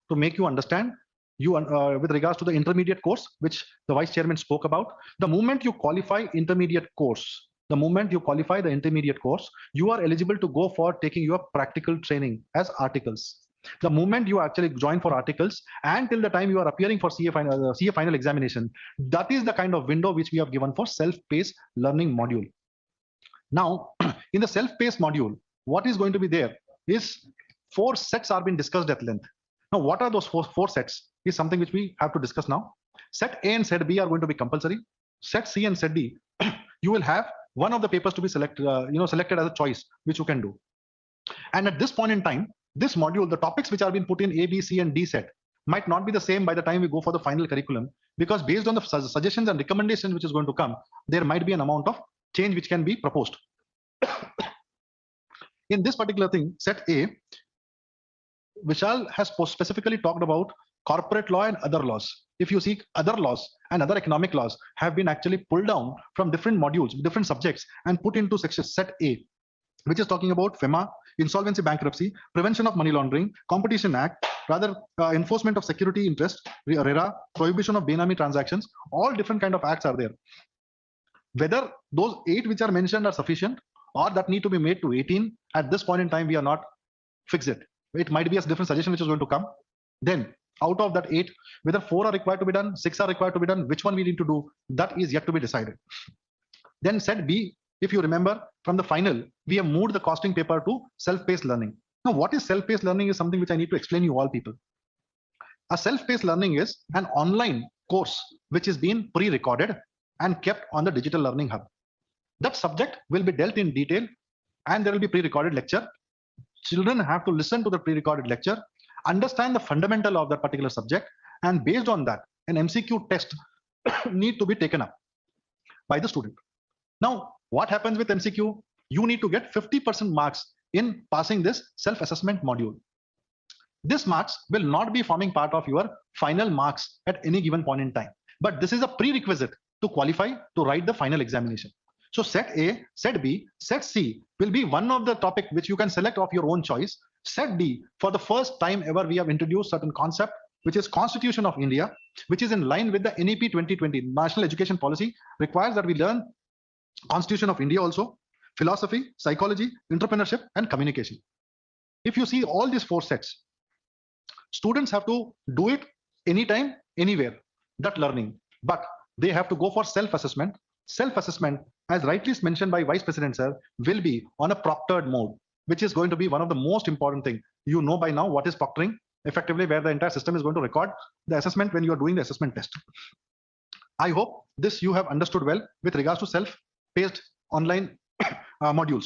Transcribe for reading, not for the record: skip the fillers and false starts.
to make you understand with regards to the intermediate course, which the vice chairman spoke about. The moment you qualify intermediate course, you are eligible to go for taking your practical training as articles. The moment you actually join for articles and till the time you are appearing for CA final examination, that is the kind of window which we have given for self-paced learning module. Now, in the self-paced module, what is going to be there is 4 sets are being discussed at length. Now, what are those four sets is something which we have to discuss now. Set A and Set B are going to be compulsory. Set C and Set D, you will have one of the papers to be selected as a choice, which you can do. And at this point in time, this module, the topics which are being put in A, B, C, and D set might not be the same by the time we go for the final curriculum, because based on the suggestions and recommendations which is going to come, there might be an amount of change which can be proposed. In this particular thing, Set A, Vishal has specifically talked about corporate law and other laws. If you see, other laws and other economic laws have been actually pulled down from different modules, different subjects, and put into section Set A, which is talking about FEMA, insolvency, bankruptcy, prevention of money laundering, Competition Act, enforcement of security interest, RERA, prohibition of Benami transactions. All different kind of acts are there. Whether those 8 which are mentioned are sufficient or that need to be made to 18, at this point in time, we are not fixed it. It might be a different suggestion which is going to come. Then out of that 8, whether 4 are required to be done, 6 are required to be done, which one we need to do, that is yet to be decided. Then Set B, if you remember from the final, we have moved the costing paper to self-paced learning. Now, what is self-paced learning is something which I need to explain you all people. A self-paced learning is an online course which is being pre-recorded and kept on the digital learning hub. That subject will be dealt in detail and there will be pre-recorded lecture. Children have to listen to the pre-recorded lecture, understand the fundamental of that particular subject, and based on that, an MCQ test need to be taken up by the student. Now, what happens with MCQ? You need to get 50% marks in passing this self-assessment module. This marks will not be forming part of your final marks at any given point in time, but this is a prerequisite to qualify to write the final examination. So Set A, Set B, Set C will be one of the topic which you can select of your own choice. Set D, for the first time ever, we have introduced certain concept, which is Constitution of India, which is in line with the NEP 2020, National Education Policy, requires that we learn Constitution of India also, philosophy, psychology, entrepreneurship, and communication. If you see all these 4 sets, students have to do it anytime, anywhere, that learning, but they have to go for self-assessment. Self-assessment, as rightly mentioned by Vice President Sir, will be on a proctored mode, which is going to be one of the most important thing. You know by now what is proctoring, effectively where the entire system is going to record the assessment when you are doing the assessment test. I hope this you have understood well with regards to self-paced online modules.